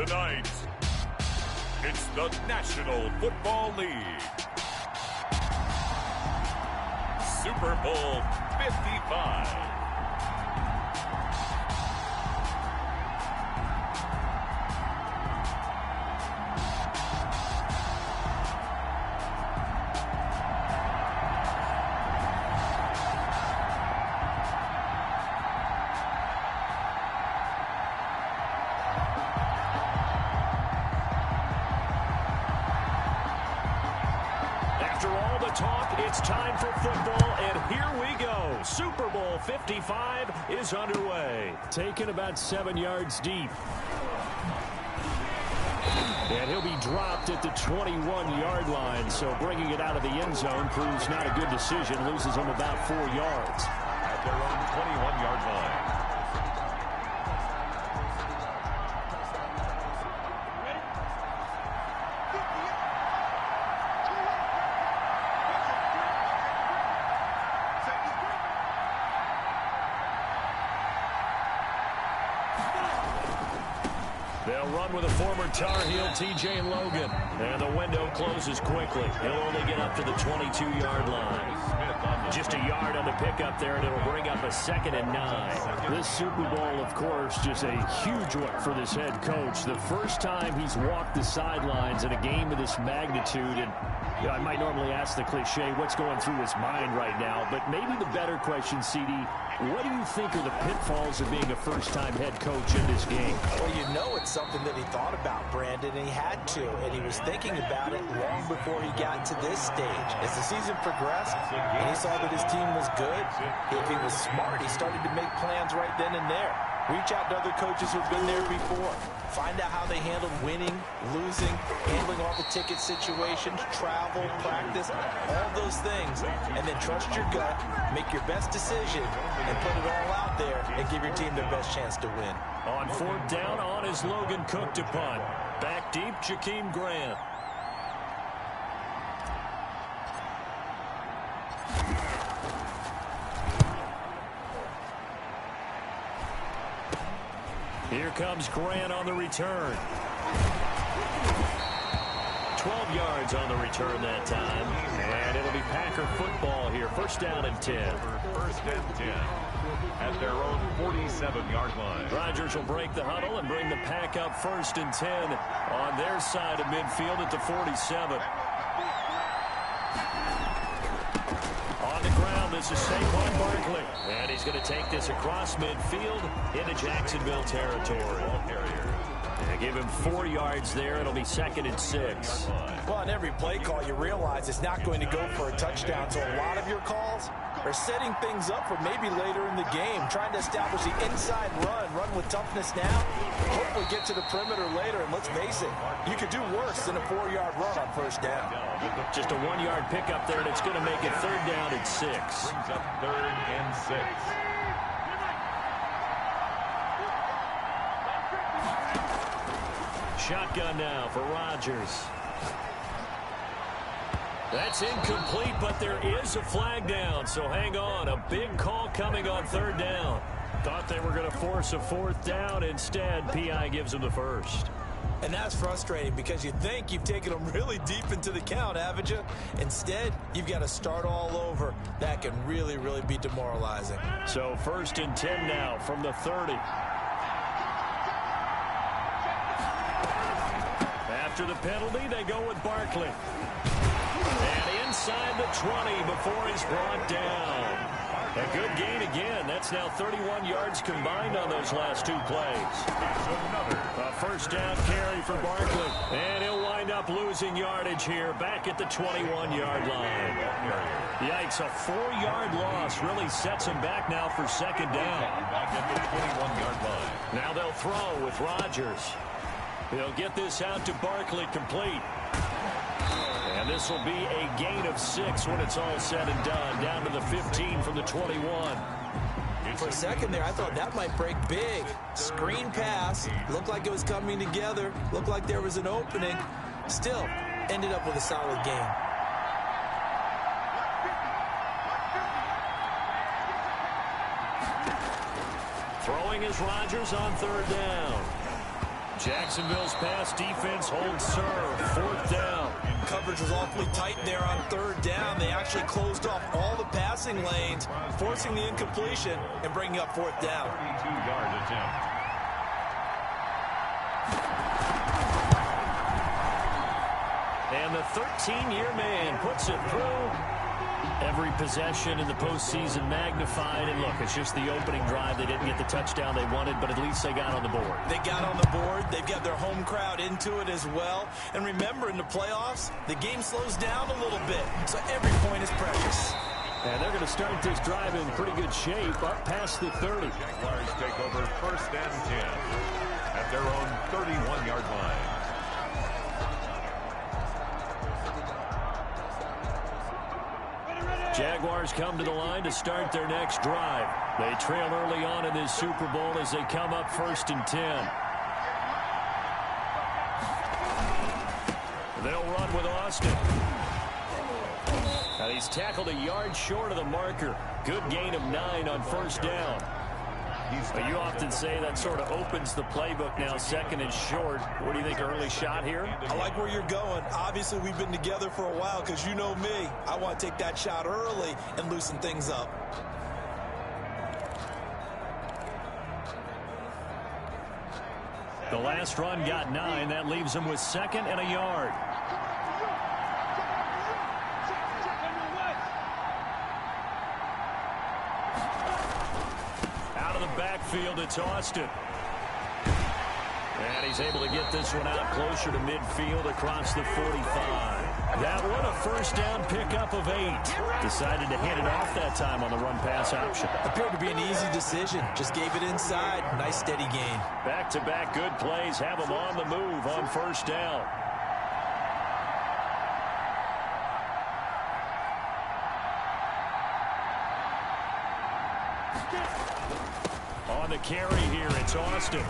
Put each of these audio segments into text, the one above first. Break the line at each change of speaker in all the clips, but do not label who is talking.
Tonight, it's the National Football League. Super Bowl 55.
It's time for football, and here we go. Super Bowl 55 is underway. Taken about 7 yards deep. And he'll be dropped at the 21-yard line, so bringing it out of the end zone proves not a good decision. Loses him about 4 yards.
At their own 21-yard line.
They'll run with a former Tar Heel, T.J. Logan. And the window closes quickly. He'll only get up to the 22-yard line. Just a yard on the pickup there, and it'll bring up a 2nd and 9. This Super Bowl, of course, just a huge one for this head coach. The first time he's walked the sidelines in a game of this magnitude. And you know, I might normally ask the cliche, what's going through his mind right now? But maybe the better question, CD, what do you think are the pitfalls of being a first-time head coach in this game?
Well, you know it's something that he thought about, Brandon, and he had to. And he was thinking about it long before he got to this stage. As the season progressed, and he saw that his team was good, if he was smart, he started to make plans right then and there. Reach out to other coaches who've been there before. Find out how they handled winning, losing, handling all the ticket situations, travel, practice, all those things. And then trust your gut, make your best decision, and put it all out there and give your team the best chance to win.
On 4th down, on is Logan Cook to punt. Back deep, Jakeem Grant. Here comes Grant on the return. 12 yards on the return that time. And it'll be Packer football here. 1st down and 10.
1st and 10 at their own 47-yard line.
Rodgers will break the huddle and bring the Pack up 1st and 10 on their side of midfield at the 47. On the ground, this is Saquon Barkley. And he's going to take this across midfield into Jacksonville territory. And give him 4 yards there. It'll be 2nd and 6.
Well, on every play call, you realize it's not going to go for a touchdown. So a lot of your calls are setting things up for maybe later in the game, trying to establish the inside run with toughness now, hopefully get to the perimeter later. And let's face it, you could do worse than a 4-yard run on 1st down.
Just a 1-yard pickup there, and it's going to make it 3rd down and 6.
Brings up 3rd and 6.
Shotgun now for Rodgers. That's incomplete, but there is a flag down, so hang on. A big call coming on 3rd down. Thought they were going to force a 4th down. Instead, P.I. gives them the 1st.
And that's frustrating because you think you've taken them really deep into the count, haven't you? Instead, you've got to start all over. That can really, really be demoralizing.
So 1st and 10 now from the 30. After the penalty, they go with Barkley. And inside the 20 before he's brought down. A good gain again. That's now 31 yards combined on those last 2 plays. A 1st down carry for Barkley. And he'll wind up losing yardage here back at the 21-yard line. Yikes, a 4-yard loss really sets him back now for 2nd down.
Back at the 21-yard line.
Now they'll throw with Rodgers. He'll get this out to Barkley complete. And this will be a gain of 6 when it's all said and done. Down to the 15 from the 21.
For a second there, I thought that might break big. Screen pass. Looked like it was coming together. Looked like there was an opening. Still, ended up with a solid game.
Throwing is Rodgers on 3rd down. Jacksonville's pass defense holds serve. 4th down.
Coverage was awfully tight there on 3rd down. They actually closed off all the passing lanes, forcing the incompletion and bringing up 4th down.
32-yard attempt.
And the 13-year man puts it through. Every possession in the postseason magnified. And look, it's just the opening drive. They didn't get the touchdown they wanted, but at least they got on the board.
They got on the board. They've got their home crowd into it as well. And remember, in the playoffs, the game slows down a little bit. So every point is precious.
And they're going to start this drive in pretty good shape, up past the 30.
Jaguars take over 1st and 10 at their own 31-yard line.
Jaguars come to the line to start their next drive. They trail early on in this Super Bowl as they come up 1st and 10. They'll run with Austin. And he's tackled a yard short of the marker. Good gain of 9 on 1st down. But you often say that sort of opens the playbook now, 2nd and short. What do you think, early shot here?
I like where you're going. Obviously, we've been together for a while because you know me. I want to take that shot early and loosen things up.
The last run got 9. That leaves him with 2nd and a yard. Backfield, it's Austin. And he's able to get this one out closer to midfield across the 45. That one a 1st down pickup of 8. Decided to hand it off that time on the run-pass option.
Appeared to be an easy decision. Just gave it inside. Nice steady gain.
Back-to-back good plays have him on the move on 1st down. On the carry here, it's Austin.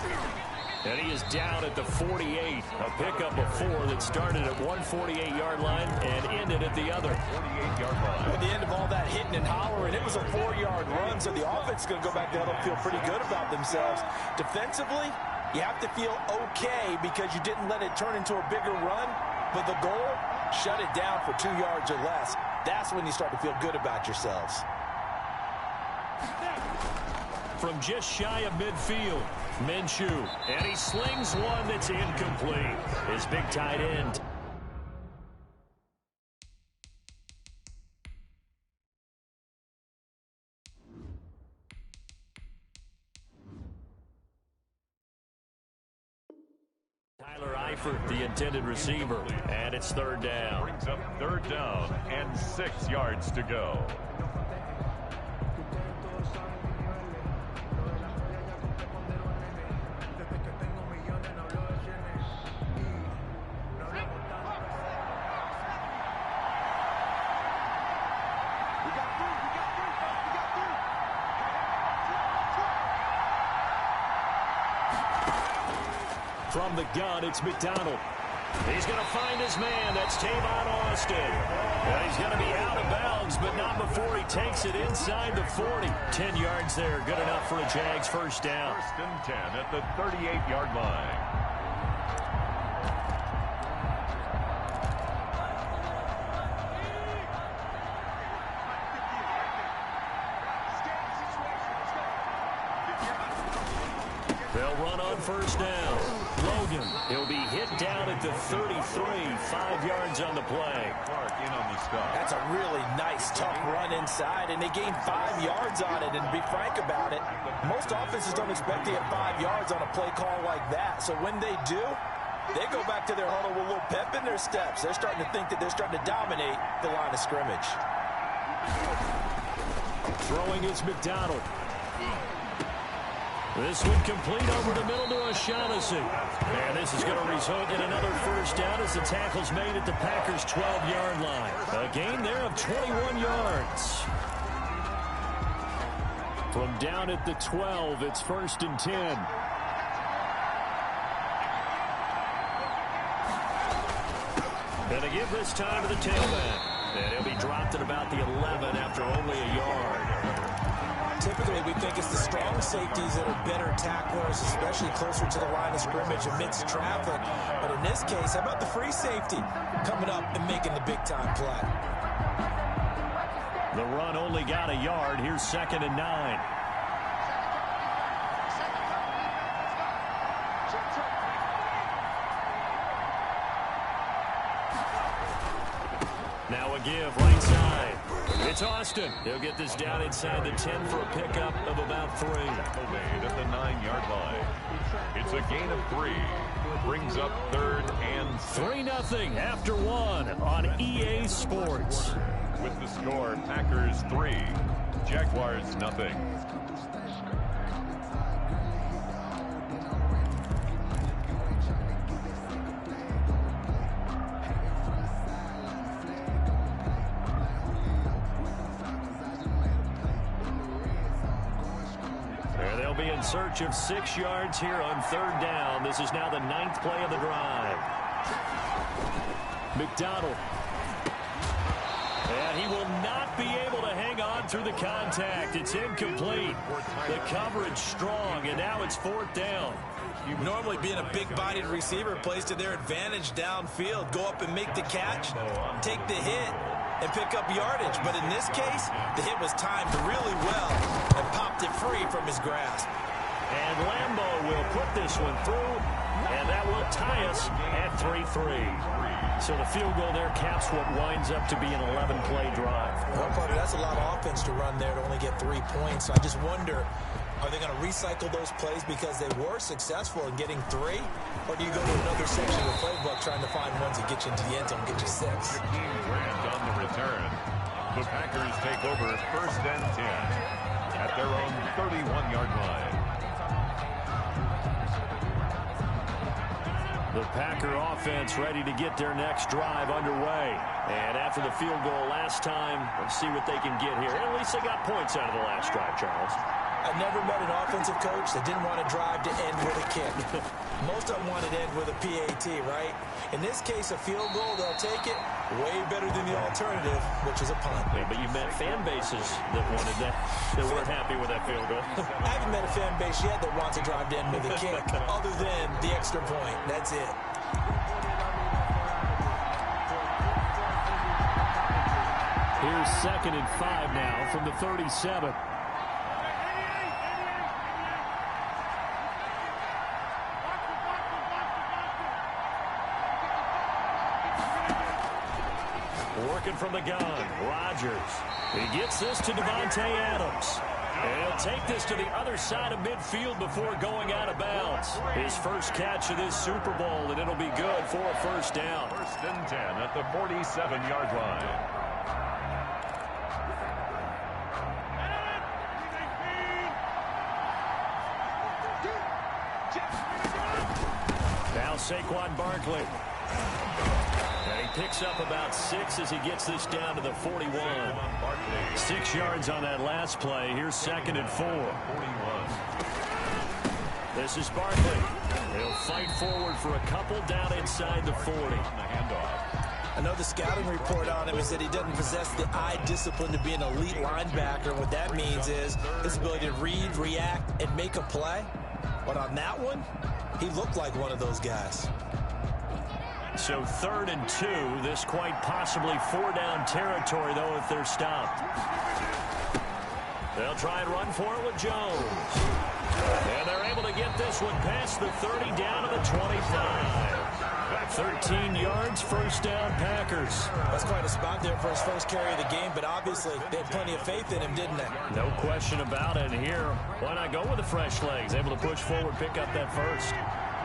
And he is down at the 48. A pickup of 4 that started at 148-yard line and ended at the other.
48-yard line.
At the end of all that hitting and hollering, it was a 4-yard run, so the offense is going to go back to huddle and feel pretty good about themselves. Defensively, you have to feel okay because you didn't let it turn into a bigger run, but the goal, shut it down for 2 yards or less. That's when you start to feel good about yourselves.
From just shy of midfield, Minshew. And he slings one that's incomplete. His big tight end. Tyler Eifert, the intended receiver. And it's 3rd down.
Brings up 3rd down and 6 yards to go.
From the gun, it's McDonald. He's going to find his man. That's Tavon Austin. And he's going to be out of bounds, but not before he takes it inside the 40. 10 yards there. Good enough for a Jags 1st down.
1st and 10 at the 38-yard line.
They'll run on 1st down. Logan, he'll be hit down at the 33, 5 yards on the play.
Clark in on the stop.
That's a really nice, tough run inside, and they gained 5 yards on it. And to be frank about it, most offenses don't expect to get 5 yards on a play call like that. So when they do, they go back to their huddle with a little pep in their steps. They're starting to think that they're starting to dominate the line of scrimmage.
Throwing is McDonald. This one complete over the middle to O'Shaughnessy. And this is going to result in another 1st down as the tackle's made at the Packers' 12-yard line. A gain there of 21 yards. From down at the 12, it's 1st and 10. And they give this time to the tailback. And he'll be dropped at about the 11 after only a yard.
typically we think it's the strong safeties that are better tacklers, especially closer to the line of scrimmage amidst traffic. But in this case, how about the free safety coming up and making the big-time play?
The run only got a yard. Here's 2nd and 9. Now a give right side. It's Austin. He'll get this down inside the 10 for a pickup of about 3.
Made at the 9-yard line. It's a gain of 3. Brings up 3rd and
3-0 after 1 on EA Sports.
with the score, Packers 3, Jaguars nothing.
They'll be in search of 6 yards here on 3rd down. This is now the 9th play of the drive. McDonald. And he will not be able to hang on through the contact. It's incomplete. The coverage strong, and now it's 4th down.
Normally being a big-bodied receiver plays to their advantage downfield. Go up and make the catch, take the hit, and pick up yardage. But in this case, the hit was timed really well and popped it free from his grasp.
And Lambo will put this one through, and that will tie us at 3-3. So the field goal there caps what winds up to be an 11-play drive.
Well, Carter, that's a lot of offense to run there to only get 3 points. I just wonder, are they going to recycle those plays because they were successful in getting 3? Or do you go to another section of the playbook trying to find ones that get you into the end zone and get you 6?
Grant on the return. The Packers take over 1st and 10 at their own 31-yard line.
The Packer offense ready to get their next drive underway. And after the field goal last time, let's see what they can get here. At least they got points out of the last drive, Charles.
I've never met an offensive coach that didn't want to drive to end with a kick. Most of them wanted to end with a PAT, right? In this case, a field goal, they'll take it. Way better than the alternative, which is a punt.
Yeah, but you met fan bases that wanted that, that weren't happy with that field goal.
I haven't met a fan base yet that wants to drive to end with a kick, other than the extra point. That's it.
Here's 2nd and 5 now from the 37. Working from the gun, Rodgers. He gets this to Davante Adams. And he'll take this to the other side of midfield before going out of bounds. His first catch of this Super Bowl, and it'll be good for a 1st down.
1st and 10 at the 47-yard line.
Now Saquon Barkley. And he picks up about 6 as he gets this down to the 41. 6 yards on that last play. Here's 2nd and 4. This is Barkley. He'll fight forward for a couple down inside the 40.
I know the scouting report on him is that he doesn't possess the eye discipline to be an elite linebacker. What that means is his ability to read, react, and make a play. But on that one, he looked like one of those guys.
So 3rd and 2. This quite possibly 4-down territory, though, if they're stopped. They'll try and run for it with Jones. And they're able to get this one past the 30 down to the 25. 13 yards, 1st down, Packers.
That's quite a spot there for his first carry of the game, but obviously they had plenty of faith in him, didn't they?
No question about it. And here, why not go with the fresh legs? Able to push forward, pick up that 1st.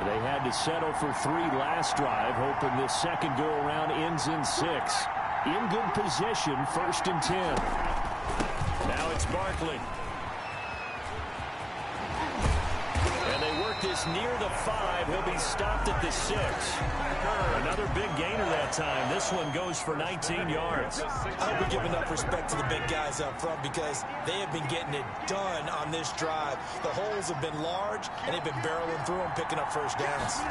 They had to settle for 3 last drive, hoping this second go-around ends in 6. In good position, 1st and 10. Now it's Barkley. And they work this near the 5. He'll be stopped at the 6. Another big gainer that time. This one goes for 19 yards.
I hope we give enough respect to the big guys up front because they have been getting it done on this drive. The holes have been large, and they've been barreling through them, picking up 1st downs.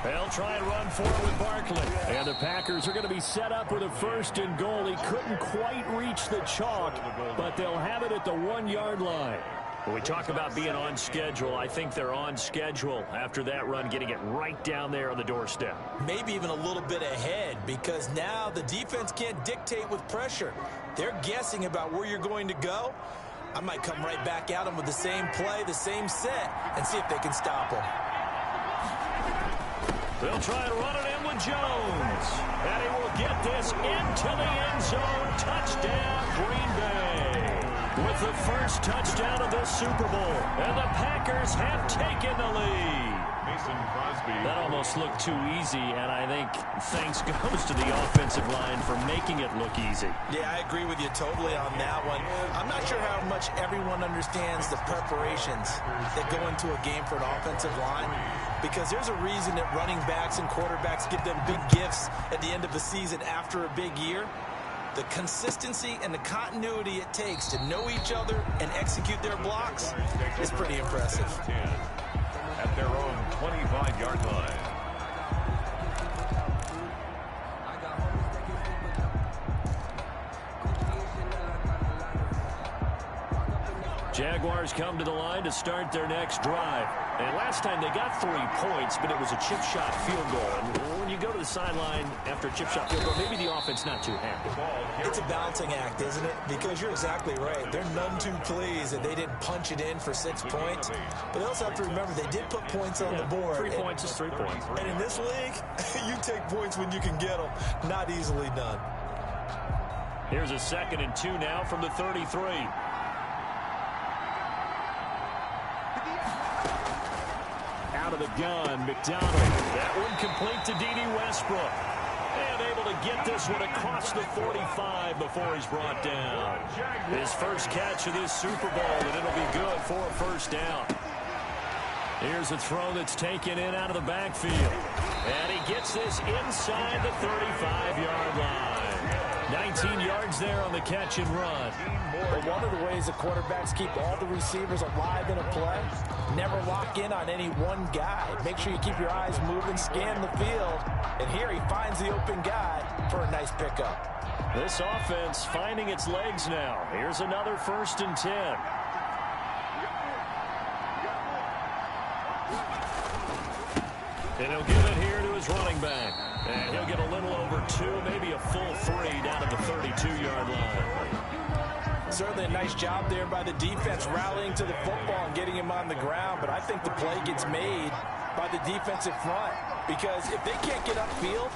They'll try and run for it with Barkley. And the Packers are going to be set up with a 1st and goal. He couldn't quite reach the chalk, but they'll have it at the 1-yard line. When we talk about being on schedule, I think they're on schedule after that run, getting it right down there on the doorstep.
Maybe even a little bit ahead, because now the defense can't dictate with pressure. They're guessing about where you're going to go. I might come right back at them with the same play, the same set, and see if they can stop them.
They'll try and run it in with Jones. And he will get this into the end zone. Touchdown, Green Bay. With the first touchdown of this Super Bowl. And the Packers have taken the lead.
Mason Crosby.
That almost looked too easy, and I think thanks goes to the offensive line for making it look easy.
Yeah, I agree with you totally on that one. I'm not sure how much everyone understands the preparations that go into a game for an offensive line, because there's a reason that running backs and quarterbacks get them big gifts at the end of the season after a big year. The consistency and the continuity it takes to know each other and execute their blocks is pretty impressive.
At their own 25-yard line.
Jaguars come to the line to start their next drive. And last time they got 3 points, but it was a chip shot field goal. And when you go to the sideline after a chip shot field goal, maybe the offense not too happy.
It's a balancing act, isn't it? Because you're exactly right. They're none too pleased that they didn't punch it in for 6 points. But they also have to remember they did put points on the board.
3 points is 3 points.
And in this league, you take points when you can get them. Not easily done.
Here's a 2nd and 2 now from the 33. Out of the gun, McDonald. That one complete to D.D. Westbrook. And able to get this one across the 45 before he's brought down. His first catch of this Super Bowl, and it'll be good for a 1st down. Here's a throw that's taken in out of the backfield. And he gets this inside the 35-yard line. 19 yards there on the catch and run.
But one of the ways the quarterbacks keep all the receivers alive in a play, never lock in on any one guy. Make sure you keep your eyes moving, scan the field. And here he finds the open guy for a nice pickup.
This offense finding its legs now. Here's another 1st and 10. And he'll give it here to his running back. And he'll get a little over 2, maybe a full 3 down at the 32-yard line.
Certainly a nice job there by the defense rallying to the football and getting him on the ground. But I think the play gets made by the defensive front, because if they can't get upfield,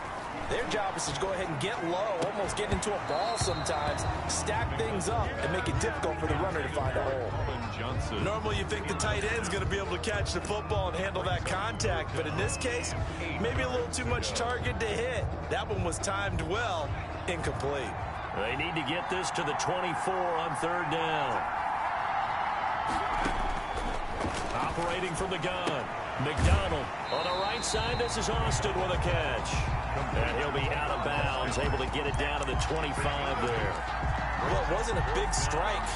their job is to go ahead and get low, almost get into a ball sometimes, stack things up, and make it difficult for the runner to find a hole. Normally you think the tight end's going to be able to catch the football and handle that contact, but in this case, maybe a little too much target to hit. That one was timed well, incomplete.
They need to get this to the 24 on 3rd down. Operating from the gun. McDonald on the right side. This is Austin with a catch. And he'll be out of bounds, able to get it down to the 25 there.
Well, it wasn't a big strike,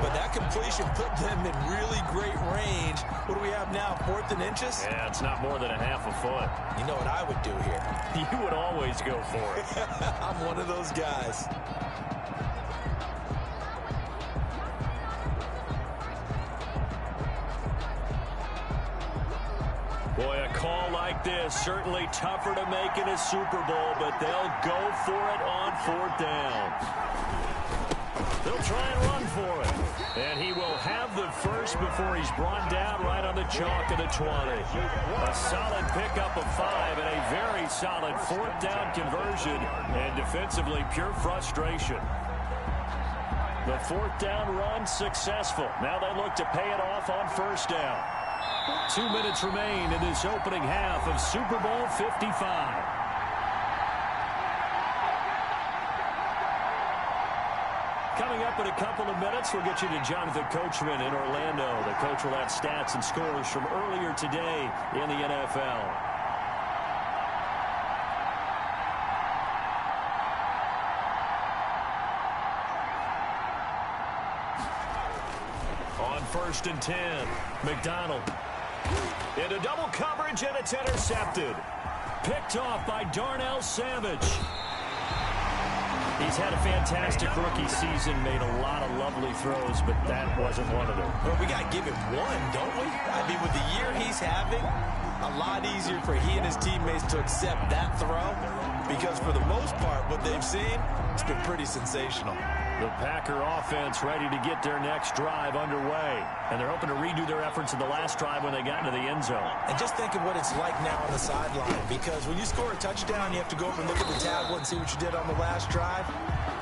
but that completion put them in really great range. What do we have now, 4th and inches?
Yeah, it's not more than a half a foot.
You know what I would do here?
You would always go for it.
I'm one of those guys.
Boy, a call like this, certainly tougher to make in a Super Bowl, but they'll go for it on 4th down. They'll try and run for it. And he will have the first before he's brought down right on the chalk of the 20. A solid pickup of 5 and a very solid 4th down conversion. And defensively, pure frustration. The 4th down run successful. Now they look to pay it off on 1st down. 2 minutes remain in this opening half of Super Bowl 55. Coming up in a couple of minutes, we'll get you to Jonathan Coachman in Orlando. The coach will have stats and scores from earlier today in the NFL. On 1st and 10, McDonald into double coverage, and it's intercepted. Picked off by Darnell Savage. He's had a fantastic rookie season, made a lot of lovely throws, but that wasn't one of them.
Well, we got to give him one, don't we? I mean, with the year he's having, a lot easier for he and his teammates to accept that throw, because for the most part, what they've seen, it's been pretty sensational.
The Packer offense ready to get their next drive underway. And they're hoping to redo their efforts in the last drive when they got into the end zone.
And just think of what it's like now on the sideline, because when you score a touchdown, you have to go over and look at the tablet and see what you did on the last drive.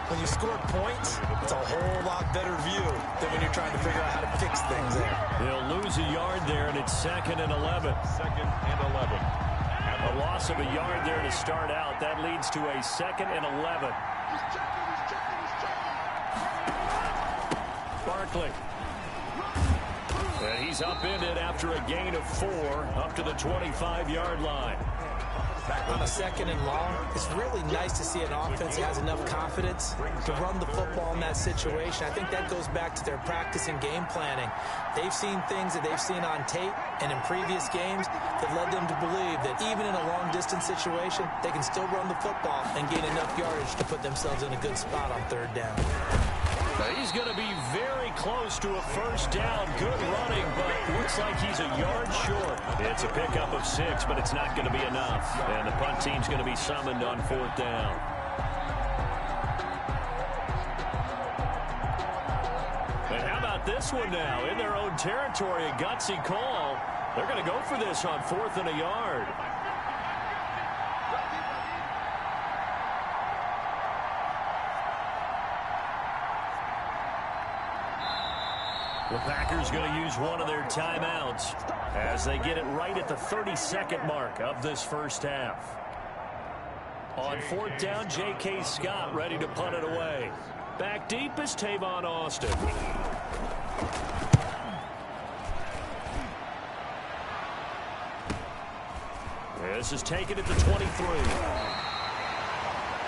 When you score points, it's a whole lot better view than when you're trying to figure out how to fix things there.
They'll lose a yard there, and it's 2nd and 11.
2nd and 11.
A loss of a yard there to start out. That leads to a 2nd and 11. Barkley. And he's upended after a gain of 4 up to the 25-yard line.
On a 2nd and long, it's really nice to see an offense that has enough confidence to run the football in that situation. I think that goes back to their practice and game planning. They've seen things that they've seen on tape and in previous games that led them to believe that even in a long-distance situation, they can still run the football and gain enough yardage to put themselves in a good spot on 3rd down.
He's going to be very close to a 1st down. Good running, but looks like he's a yard short. It's a pickup of 6, but it's not going to be enough. And the punt team's going to be summoned on 4th down. And how about this one now? In their own territory, a gutsy call. They're going to go for this on 4th and a yard. The Packers going to use one of their timeouts as they get it right at the 32nd mark of this first half. On 4th down, J.K. Scott ready to punt it away. Back deep is Tavon Austin. This is taken at the 23.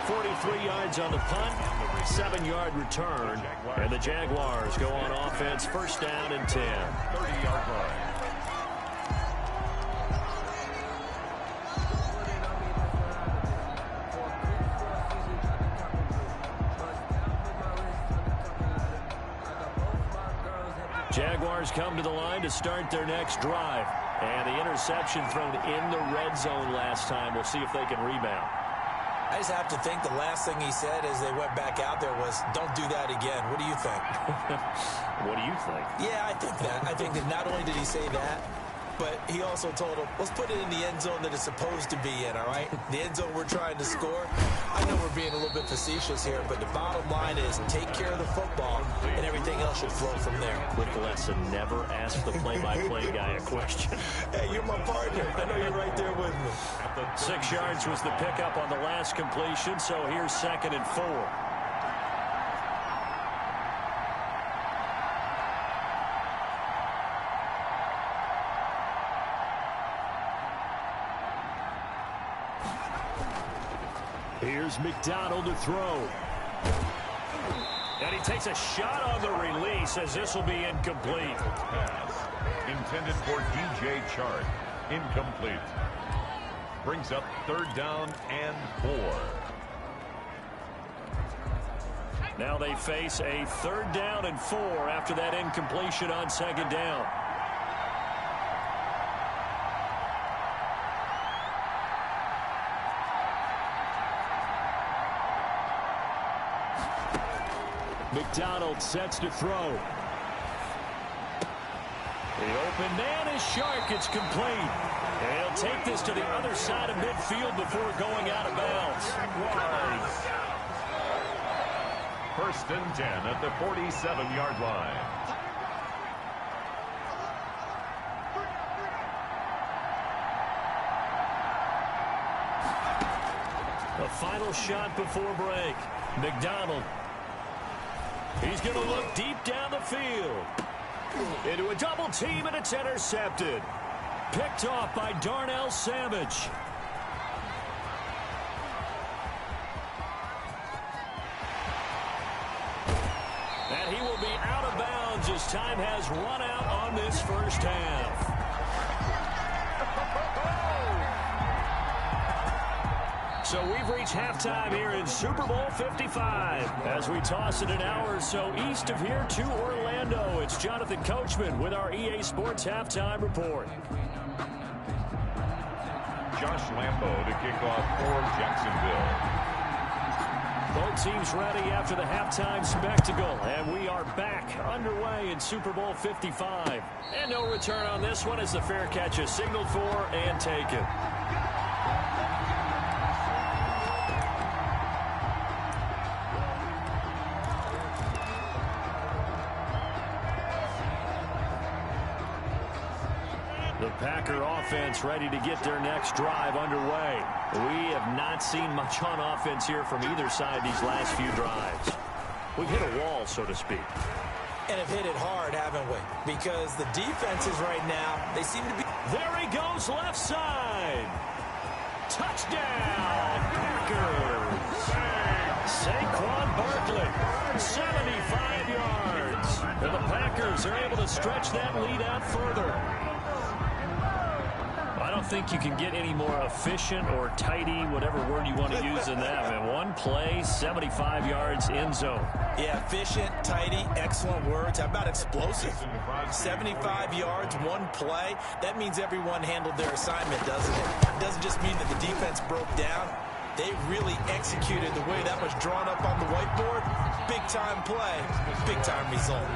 43 yards on the punt, 7-yard return, and the Jaguars go on offense, 1st down and 10.
30-yard line.
Jaguars come to the line to start their next drive. And the interception thrown in the red zone last time. We'll see if they can rebound.
I just have to think the last thing he said as they went back out there was, don't do that again. What do you think?
What do you think?
Yeah, I think that. I think that not only did he say that, but he also told him, let's put it in the end zone that it's supposed to be in, all right? The end zone we're trying to score. I know we're being a little bit facetious here, but the bottom line is take care of the football, and everything else should flow from there.
Quick lesson, never ask the play-by-play guy a question.
Hey, you're my partner. I know you're right there with me.
6 yards was the pickup on the last completion, so here's 2nd and 4. Here's McDonald to throw. And he takes a shot on the release as this will be incomplete.
Pass intended for DJ Chark. Incomplete. Brings up 3rd down and 4.
Now they face a 3rd down and 4 after that incompletion on 2nd down. McDonald sets to throw. The open man is Chark. It's complete. And he'll take this to the other side of midfield before going out of bounds.
1st and 10 at the 47-yard line.
The final shot before break. McDonald. He's going to look deep down the field. Into a double team, and it's intercepted. Picked off by Darnell Savage. And he will be out of bounds as time has run out on this first half. So we've reached halftime here in Super Bowl 55. As we toss it an hour or so east of here to Orlando, it's Jonathan Coachman with our EA Sports Halftime Report.
Josh Lambo to kick off for Jacksonville.
Both teams ready after the halftime spectacle, and we are back underway in Super Bowl 55. And no return on this one as the fair catch is signaled for and taken. The Packer offense ready to get their next drive underway. We have not seen much on offense here from either side these last few drives. We've hit a wall, so to speak.
And have hit it hard, haven't we? Because the defenses right now, they seem to be...
There he goes, left side. Touchdown, Packers. Saquon Barkley, 75 yards. And the Packers are able to stretch that lead out further. I don't think you can get any more efficient or tidy, whatever word you want to use in that. Man, one play, 75 yards, end zone.
Yeah, efficient, tidy, excellent words. How about explosive? 75 yards, one play. That means everyone handled their assignment, doesn't it? It doesn't just mean that the defense broke down. They really executed the way that was drawn up on the whiteboard. Big-time play, big-time result.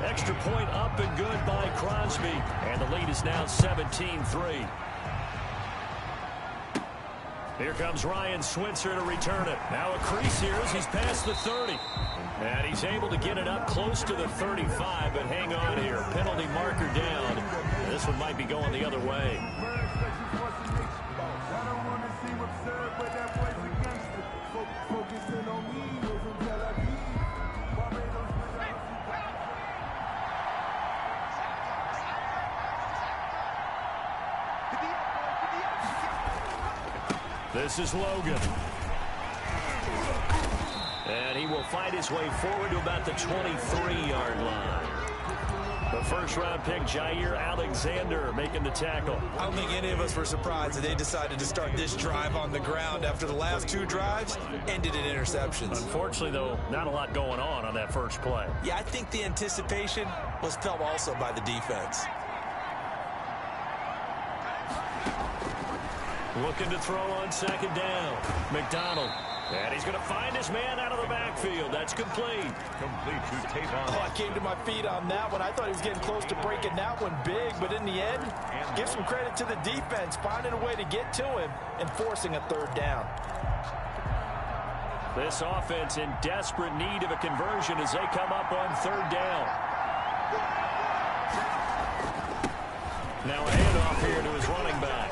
Extra point up and good by Crosby. And the lead is now 17-3. Here comes Ryan Switzer to return it. Now a crease here as he's past the 30. And he's able to get it up close to the 35, but hang on here. Penalty marker down. This one might be going the other way. This is Logan. And he will find his way forward to about the 23-yard line. The first-round pick, Jair Alexander, making the tackle.
I don't think any of us were surprised that they decided to start this drive on the ground after the last two drives ended in interceptions.
Unfortunately, though, not a lot going on that first play.
Yeah, I think the anticipation was felt also by the defense.
Looking to throw on second down. McDonald. And he's going to find his man out of the backfield. That's complete.
Complete to Tavon.
Oh, I came to my feet on that one. I thought he was getting close to breaking that one big, but in the end, give some credit to the defense, finding a way to get to him and forcing a third down.
This offense in desperate need of a conversion as they come up on third down. Now a handoff here to his running back.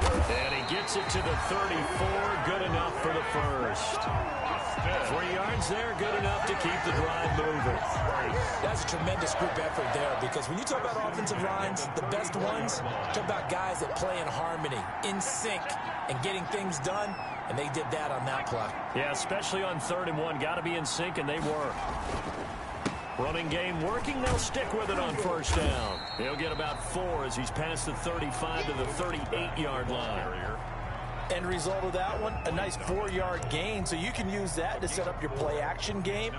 And he gets it to the 34, good enough for the first. 3 yards there, good enough to keep the drive moving.
That's a tremendous group effort there, because when you talk about offensive lines, the best ones, talk about guys that play in harmony, in sync, and getting things done, and they did that on that play.
Yeah, especially on 3rd and 1, got to be in sync, and they were. Running game working, they'll stick with it on first down. He'll get about 4 as he's past the 35 to the 38-yard line.
End result of that one, a nice 4-yard gain, so you can use that to set up your play-action game,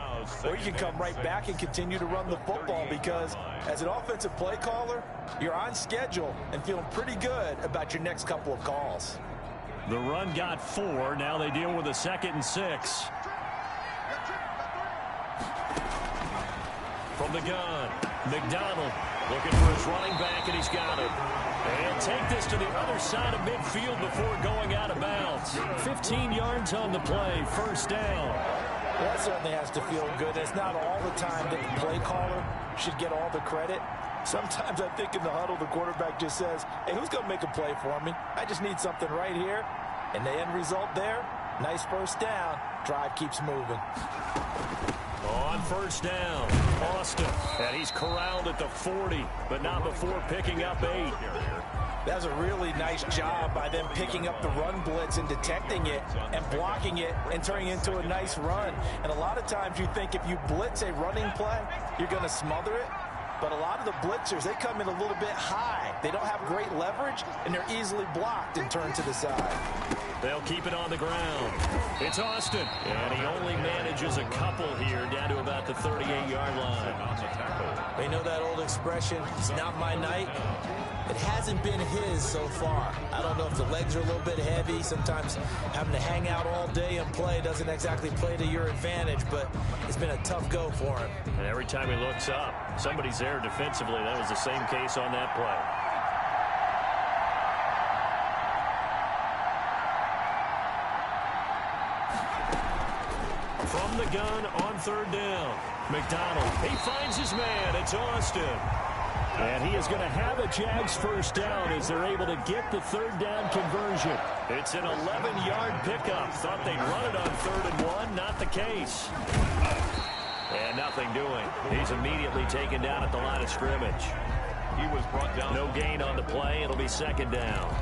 or you can come right back and continue to run the football, because as an offensive play caller, you're on schedule and feeling pretty good about your next couple of calls.
The run got 4. Now they deal with a 2nd and 6. From the gun, McDonald looking for his running back, and he's got it. And he'll take this to the other side of midfield before going out of bounds. 15 yards on the play, first down.
Well, that certainly has to feel good. It's not all the time that the play caller should get all the credit. Sometimes I think in the huddle, the quarterback just says, hey, who's going to make a play for me? I just need something right here. And the end result there, nice first down. Drive keeps moving.
On first down, Austin, and he's corralled at the 40, but not before picking up 8.
That was a really nice job by them picking up the run blitz and detecting it and blocking it and turning it into a nice run. And a lot of times you think if you blitz a running play, you're going to smother it. But a lot of the blitzers, they come in a little bit high. They don't have great leverage, and they're easily blocked and turned to the side.
They'll keep it on the ground. It's Austin. And he only manages a couple here down to about the 38-yard line.
They know that old expression, it's not my night. It hasn't been his so far. I don't know if the legs are a little bit heavy. Sometimes having to hang out all day and play doesn't exactly play to your advantage, but it's been a tough go for him.
And every time he looks up, somebody's there defensively. That was the same case on that play. From the gun on third down. McDonald, he finds his man. It's Austin. And he is going to have a Jags first down as they're able to get the third down conversion. It's an 11-yard pickup. Thought they'd run it on 3rd and 1. Not the case. And nothing doing. He's immediately taken down at the line of scrimmage.
He was brought down.
No gain on the play. It'll be 2nd down.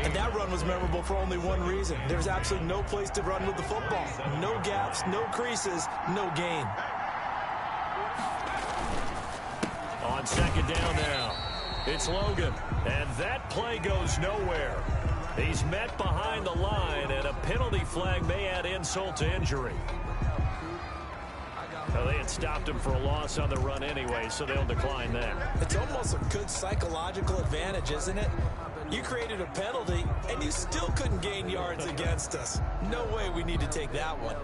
And that run was memorable for only one reason. There's absolutely no place to run with the football. No gaps, no creases, no gain.
On 2nd down now, it's Logan. And that play goes nowhere. He's met behind the line, and a penalty flag may add insult to injury. Well, they had stopped him for a loss on the run anyway, so they'll decline that.
It's almost a good psychological advantage, isn't it? You created a penalty, and you still couldn't gain yards against us. No way we need to take that one.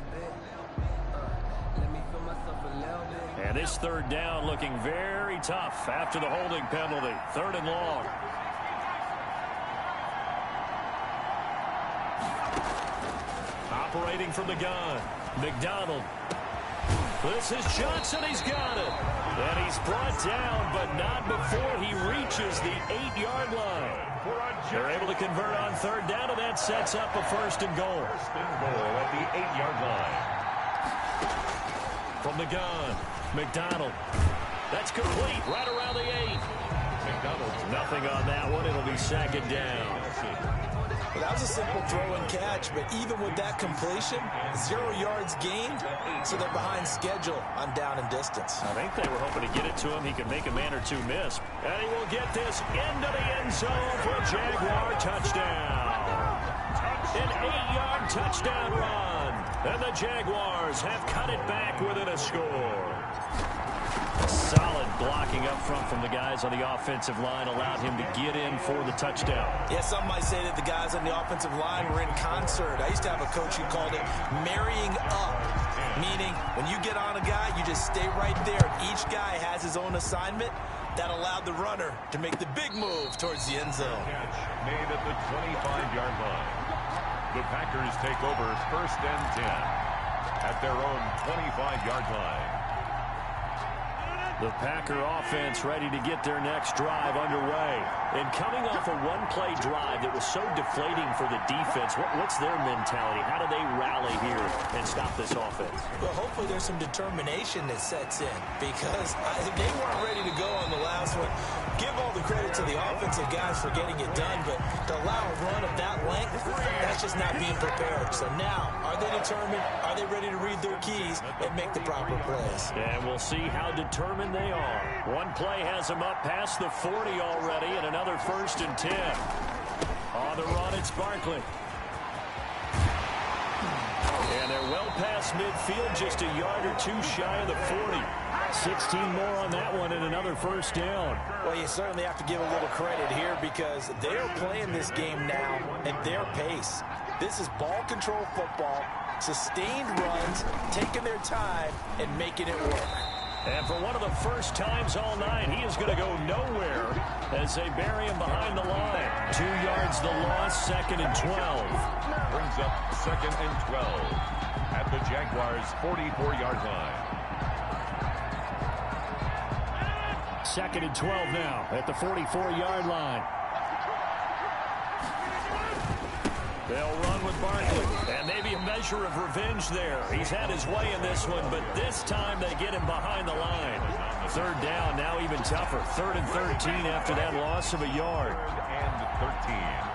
And this 3rd down looking very tough after the holding penalty. 3rd and long. Operating from the gun, McDonald. This is Johnson. He's got it. And he's brought down, but not before he reaches the 8-yard line. They're able to convert on 3rd down, and that sets up a 1st and goal.
1st and goal at the 8-yard line.
From the gun, McDonald. That's complete right around the 8.
McDonald.
Nothing on that one. It'll be 2nd down.
Well, that was a simple throw and catch, but even with that completion, 0 yards gained, so they're behind schedule on down and distance.
I think they were hoping to get it to him. He could make a man or two miss. And he will get this into the end zone for a Jaguar touchdown. An 8-yard touchdown run. And the Jaguars have cut it back within a score. Solid blocking up front from the guys on the offensive line allowed him to get in for the touchdown.
Yeah, some might say that the guys on the offensive line were in concert. I used to have a coach who called it marrying up, meaning when you get on a guy, you just stay right there. Each guy has his own assignment. That allowed the runner to make the big move towards the end zone.
Catch made at the 25-yard line. The Packers take over 1st and 10 at their own 25-yard line.
The Packer offense ready to get their next drive underway. And coming off a one-play drive that was so deflating for the defense, what's their mentality? How do they rally here and stop this offense?
Well, hopefully there's some determination that sets in because they weren't ready to go on the last one. Give all the credit to the offensive guys for getting it done, but to allow a run of that length, that's just not being prepared. So now, are they determined? Are they ready to read their keys and make the proper plays?
And we'll see how determined they are. One play has them up past the 40 already, and another 1st and 10. On the run, it's Barkley. And they're well past midfield, just a yard or two shy of the 40. 16 more on that one and another 1st down.
Well, you certainly have to give a little credit here because they are playing this game now at their pace. This is ball control football, sustained runs, taking their time, and making it work.
And for one of the first times all night, he is going to go nowhere as they bury him behind the line. 2 yards the loss, 2nd and 12.
Brings up 2nd and 12 at the Jaguars' 44-yard line.
2nd and 12 now at the 44-yard line. They'll run with Barkley, and maybe a measure of revenge there. He's had his way in this one, but this time they get him behind the line. 3rd down, now even tougher. 3rd and 13 after that loss of a yard.
3rd and 13.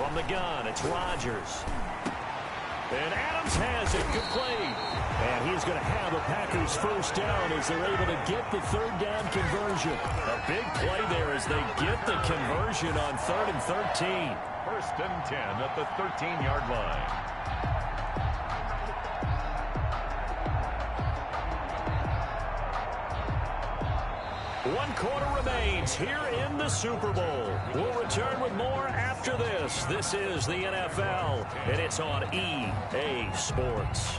From the gun, it's Rodgers. And Adams has it. Good play. And he's going to have a Packers first down as they're able to get the third down conversion. A big play there as they get the conversion on 3rd and 13.
First and 10 at the 13-yard line.
One quarter remains here in the Super Bowl. We'll return with more after this. This is the NFL, and it's on EA Sports.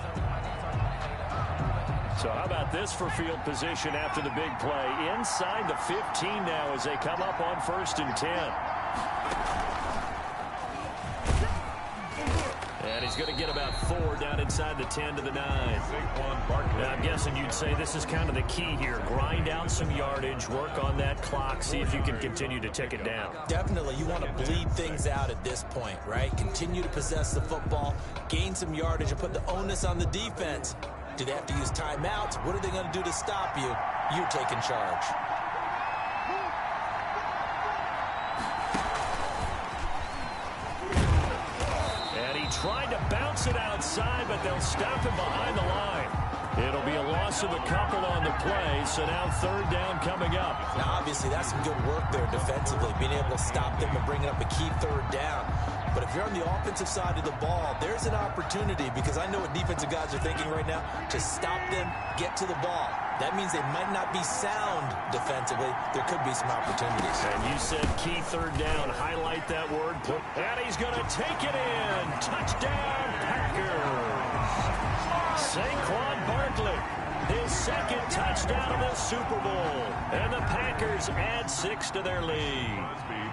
So how about this for field position after the big play? Inside the 15 now as they come up on 1st and 10. And he's going to get about 4 down inside the 10 to the 9. Now, I'm guessing you'd say this is kind of the key here. Grind down some yardage, work on that clock, see if you can continue to tick it down.
Definitely. You want to bleed things out at this point, right? Continue to possess the football, gain some yardage, and put the onus on the defense. Do they have to use timeouts? What are they going to do to stop you? You're taking charge.
Tried to bounce it outside, but they'll stop him behind the line. It'll be a loss of a couple on the play, so now 3rd down coming up.
Now, obviously, that's some good work there defensively, being able to stop them and bringing up a key 3rd down. But if you're on the offensive side of the ball, there's an opportunity, because I know what defensive guys are thinking right now, to stop them, get to the ball. That means they might not be sound defensively. There could be some opportunities.
And you said key 3rd down. Highlight that word. And he's going to take it in. Touchdown, Packers. Saquon Barkley, his 2nd touchdown of the Super Bowl. And the Packers add 6 to their lead.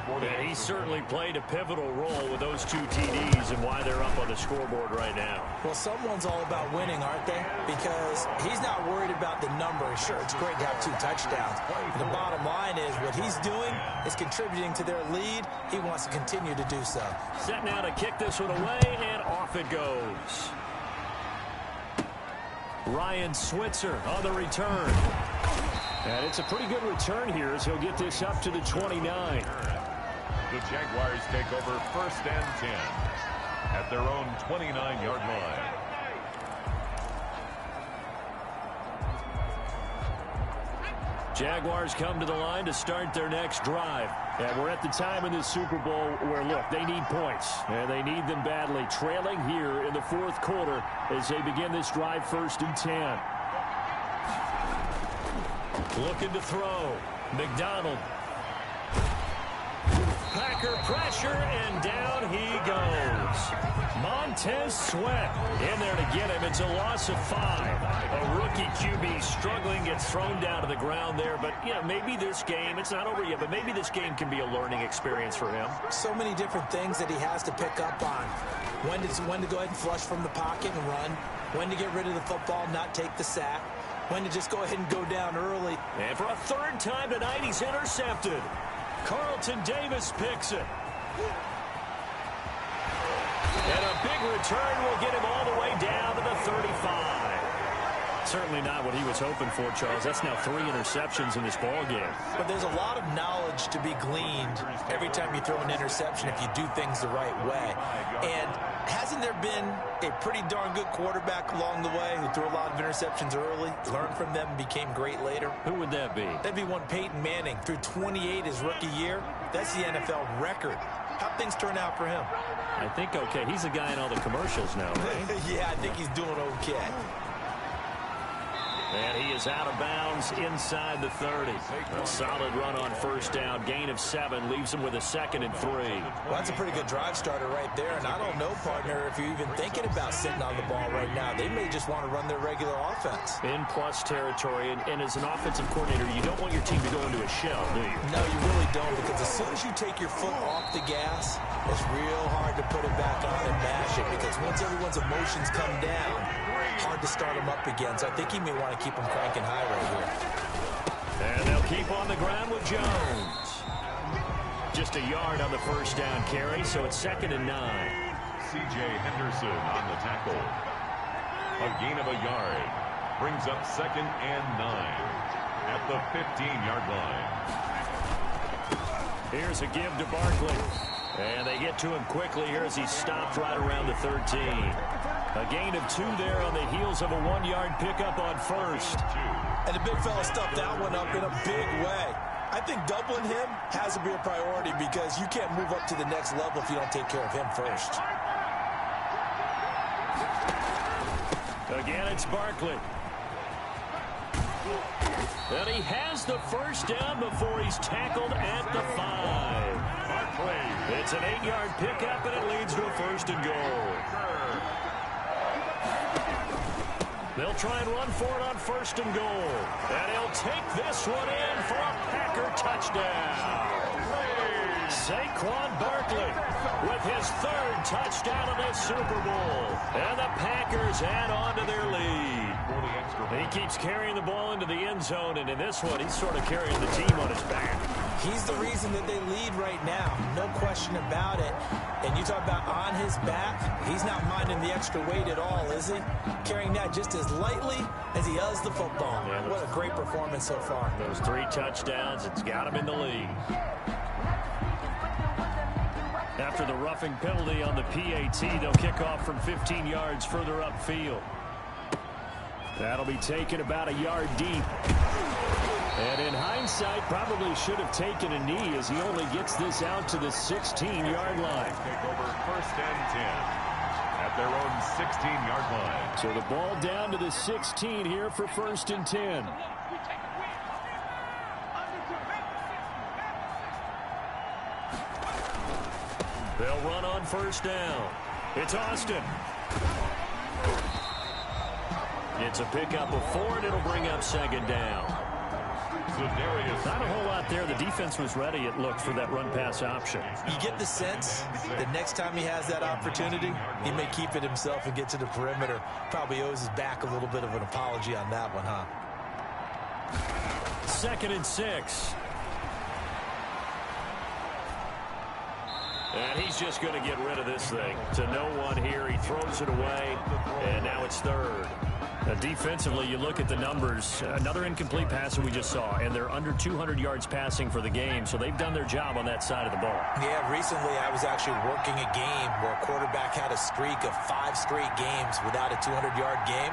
And he certainly played a pivotal role with those 2 TDs and why they're up on the scoreboard right now.
Well, someone's all about winning, aren't they? Because he's not worried about the number. Sure, it's great to have 2 touchdowns. And the bottom line is what he's doing is contributing to their lead. He wants to continue to do so.
Set now to kick this one away, and off it goes. Ryan Switzer on the return. And it's a pretty good return here as he'll get this up to the 29.
The Jaguars take over 1st and 10 at their own 29-yard line.
Jaguars come to the line to start their next drive. And we're at the time in the Super Bowl where, look, they need points. And they need them badly. Trailing here in the 4th quarter as they begin this drive 1st and 10. Looking to throw. McDonald. Packer pressure, and down he goes. Montez Sweat in there to get him. It's a loss of 5. A rookie QB struggling, gets thrown down to the ground there. But, yeah, maybe this game, it's not over yet, but maybe this game can be a learning experience for him.
So many different things that he has to pick up on. When to go ahead and flush from the pocket and run. When to get rid of the football, not take the sack. When to just go ahead and go down early.
And for a 3rd time tonight, he's intercepted. Carlton Davis picks it. And a big return will get him all the way down to the 35. Certainly not what he was hoping for, Charles. That's now 3 interceptions in this ball game.
But there's a lot of knowledge to be gleaned every time you throw an interception if you do things the right way. And hasn't there been a pretty darn good quarterback along the way who threw a lot of interceptions early, learned from them, and became great later?
Who would that be?
That'd be one Peyton Manning. Threw 28 his rookie year. That's the NFL record. How'd things turn out for him?
I think okay. He's the guy in all the commercials now, right?
Yeah, I think he's doing okay.
And he is out of bounds inside the 30. A solid run on 1st down. Gain of 7 leaves him with a 2nd and 3.
Well, that's a pretty good drive starter right there. And I don't know, partner, if you're even thinking about sitting on the ball right now. They may just want to run their regular offense.
In plus territory. And as an offensive coordinator, you don't want your team to go into a shell, do you?
No, you really don't. Because as soon as you take your foot off the gas, it's real hard to put it back on and mash it. Because once everyone's emotions come down, hard to start them up again. So I think he may want to keep them cranking high right here.
And they'll keep on the ground with Jones. Just a yard on the 1st down carry, so it's 2nd and 9.
C.J. Henderson on the tackle. A gain of a yard. Brings up 2nd and 9 at the 15-yard line.
Here's a give to Barkley. And they get to him quickly here as he stopped right around the 13. A gain of 2 there on the heels of a 1-yard pickup on first.
And the big fella stuffed that one up in a big way. I think doubling him has to be a priority because you can't move up to the next level if you don't take care of him first.
Again, it's Barkley. And he has the first down before he's tackled at the 5. Barkley. It's an 8-yard pickup, and it leads to a 1st and goal. They'll try and run for it on 1st and goal. And he'll take this one in for a Packer touchdown. Saquon Barkley with his 3rd touchdown of this Super Bowl. And the Packers add on to their lead. He keeps carrying the ball into the end zone, and in this one, he's sort of carrying the team on his back.
He's the reason that they lead right now. No question about it. And you talk about on his back, he's not minding the extra weight at all, is he? Carrying that just as lightly as he does the football. Yeah, what a great performance so far.
Those 3 touchdowns, it's got him in the lead. After the roughing penalty on the PAT, they'll kick off from 15 yards further upfield. That'll be taken about a yard deep. And in hindsight, probably should have taken a knee as he only gets this out to the 16-yard line.
Take over 1st and 10 at their own 16-yard line.
So the ball down to the 16 here for 1st and 10. They'll run on 1st down. It's Austin. It's a pickup of 4, and it'll bring up 2nd down. Not a whole lot there. The defense was ready, it looked, for that run-pass option.
You get the sense that next time he has that opportunity, he may keep it himself and get to the perimeter. Probably owes his back a little bit of an apology on that one, huh?
2nd and 6. And he's just going to get rid of this thing. To no one here. He throws it away, and now it's 3rd. Defensively, you look at the numbers. Another incomplete pass that we just saw, and they're under 200 yards passing for the game, so they've done their job on that side of the ball.
Yeah, recently I was actually working a game where a quarterback had a streak of 5 straight games without a 200-yard game,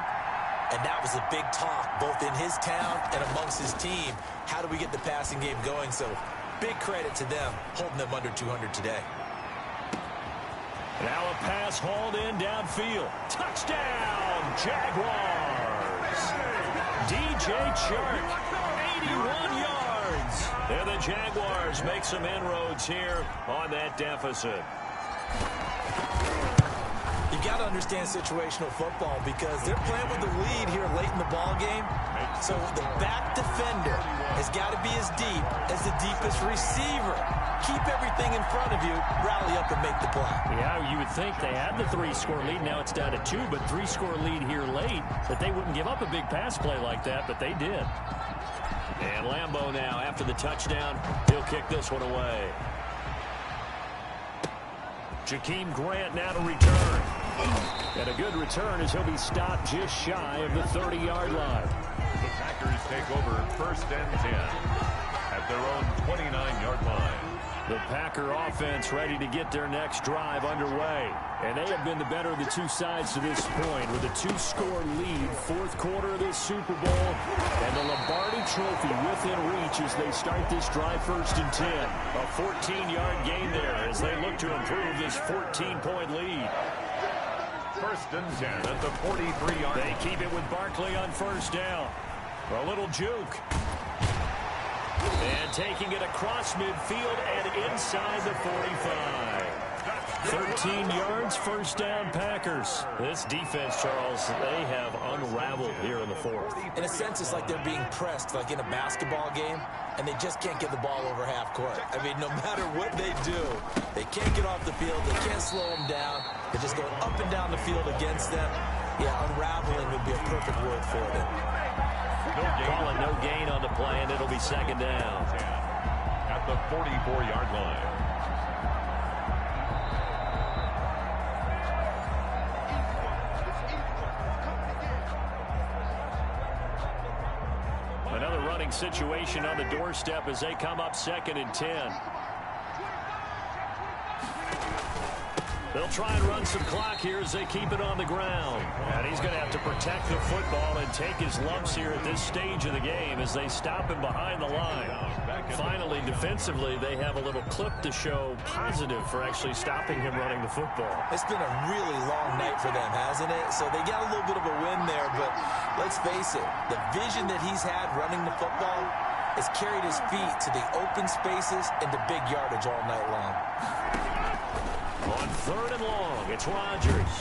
and that was a big talk, both in his town and amongst his team. How do we get the passing game going? So big credit to them, holding them under 200 today.
Now a pass hauled in downfield. Touchdown, Jaguars. DJ Chark, 81 yards. And the Jaguars make some inroads here on that deficit.
You got to understand situational football because they're playing with the lead here late in the ball game. So the back defender has got to be as deep as the deepest receiver. Keep everything in front of you, rally up and make the play.
Yeah, you would think they had the 3-score lead. Now it's down to 2, but 3-score lead here late, that they wouldn't give up a big pass play like that, but they did. And Lambeau now, after the touchdown, he'll kick this one away. Jakeem Grant now to return. And a good return as he'll be stopped just shy of the 30-yard line.
The Packers take over 1st and 10 at their own 29-yard line.
The Packer offense ready to get their next drive underway. And they have been the better of the 2 sides to this point with a 2-score lead, 4th quarter of this Super Bowl. And the Lombardi Trophy within reach as they start this drive 1st and 10. A 14-yard gain there as they look to improve this 14-point lead.
1st and 10 at the 43-yard line.
They keep it with Barkley on 1st down. A little juke. And taking it across midfield and inside the 45. 13 yards, 1st down, Packers. This defense, Charles, they have unraveled here in the 4th.
In a sense, it's like they're being pressed, like in a basketball game, and they just can't get the ball over half court. I mean, no matter what they do, they can't get off the field. They can't slow them down. They're just going up and down the field against them. Yeah, unraveling would be a perfect word for them.
Calling no gain on the play, and it'll be 2nd down.
At the 44-yard line.
Another running situation on the doorstep as they come up 2nd and 10. They'll try and run some clock here as they keep it on the ground. And he's going to have to protect the football and take his lumps here at this stage of the game as they stop him behind the line. Finally, defensively, they have a little clip to show positive for actually stopping him running the football.
It's been a really long night for them, hasn't it? So they got a little bit of a win there, but let's face it, the vision that he's had running the football has carried his feet to the open spaces and the big yardage all night long.
On 3rd and long, it's Rodgers.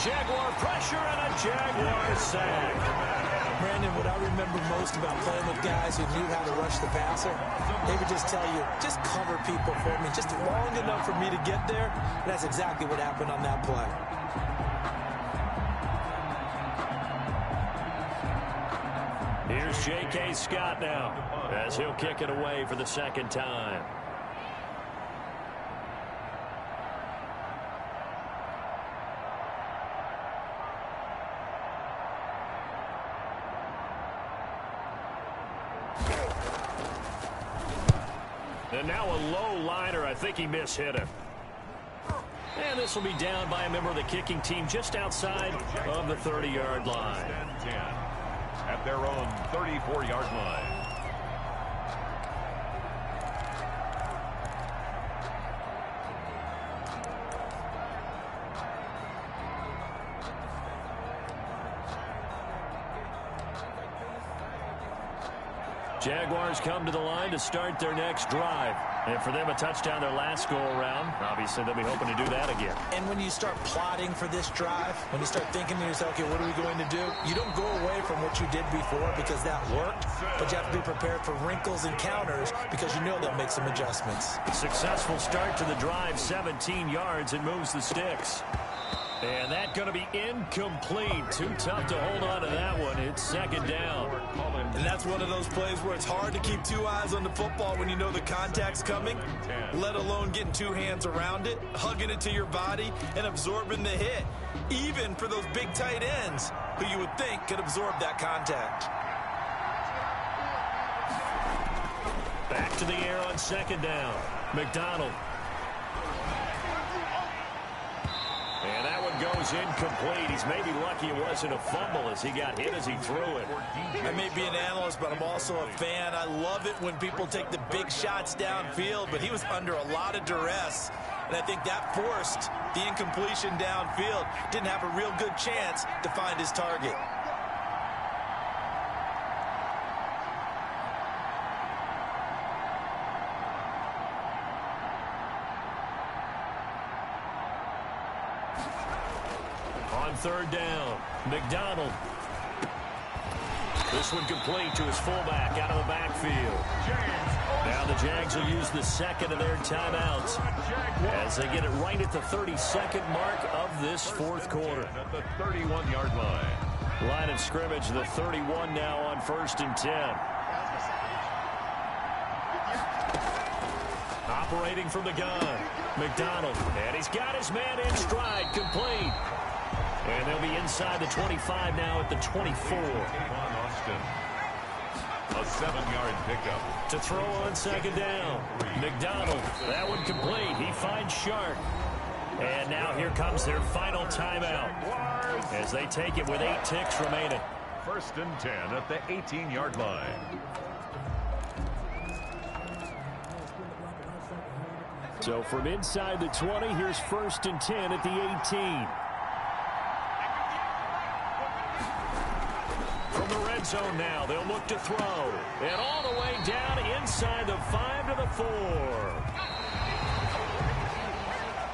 Jaguar pressure and a Jaguar sack.
Brandon, what I remember most about playing with guys who knew how to rush the passer, they would just tell you, just cover people for me, just long enough for me to get there. And that's exactly what happened on that play.
Here's J.K. Scott now as he'll kick it away for the second time. And now a low liner. I think he mishit him. And this will be down by a member of the kicking team just outside of the 30-yard line.
At their own 34-yard line.
Jaguars come to the line to start their next drive. And for them, a touchdown their last go-around. Obviously, they'll be hoping to do that again.
And when you start plotting for this drive, when you start thinking to yourself, okay, what are we going to do? You don't go away from what you did before because that worked, but you have to be prepared for wrinkles and counters because you know they'll make some adjustments.
Successful start to the drive, 17 yards, and moves the sticks. And that's going to be incomplete. Too tough to hold on to that one. It's second down.
And that's one of those plays where it's hard to keep two eyes on the football when you know the contact's coming, let alone getting two hands around it, hugging it to your body, and absorbing the hit, even for those big tight ends who you would think could absorb that contact.
Back to the air on second down. McDonald. And that one goes incomplete. He's maybe lucky it wasn't a fumble as he got hit as he threw it.
I may be an analyst, but I'm also a fan. I love it when people take the big shots downfield, but he was under a lot of duress. And I think that forced the incompletion downfield. Didn't have a real good chance to find his target.
On third down, McDonald. This one complete to his fullback out of the backfield. Now the Jags will use the second of their timeouts as they get it right at the 32nd mark of this fourth quarter.
At the 31-yard line.
Line of scrimmage, the 31 now on 1st and 10. Operating from the gun, McDonald. And he's got his man in stride, complete. And they'll be inside the 25 now at the 24.
Austin. A 7-yard pickup.
To throw on second down. McDonald, that one complete. He finds Shark. And now here comes their final timeout as they take it with 8 ticks remaining.
1st and 10 at the 18-yard line.
So from inside the 20, here's 1st and 10 at the 18. From the red zone now, they'll look to throw. And all the way down inside the 5 to the 4.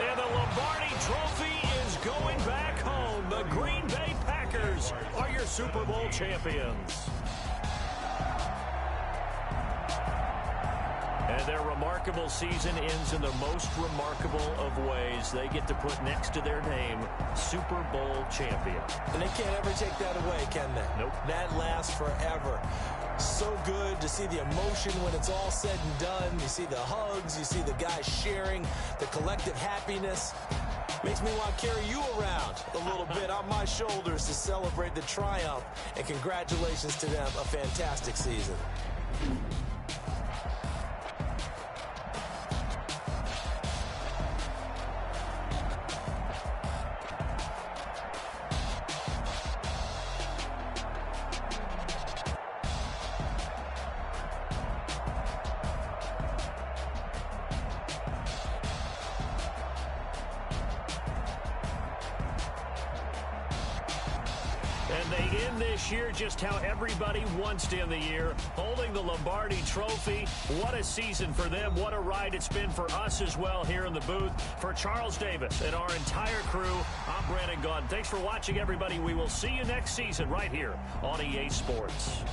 And the Lombardi Trophy is going back home. The Green Bay Packers are your Super Bowl champions. And their remarkable season ends in the most remarkable of ways. They get to put next to their name, Super Bowl champion.
And they can't ever take that away, can they?
Nope.
That lasts forever. So good to see the emotion when it's all said and done. You see the hugs, you see the guys sharing, the collective happiness. Makes me want to carry you around a little bit on my shoulders to celebrate the triumph. And congratulations to them, a fantastic season.
And they end this year just how everybody wants to end the year, holding the Lombardi Trophy. What a season for them. What a ride it's been for us as well here in the booth. For Charles Davis and our entire crew, I'm Brandon Gaudin. Thanks for watching, everybody. We will see you next season right here on EA Sports.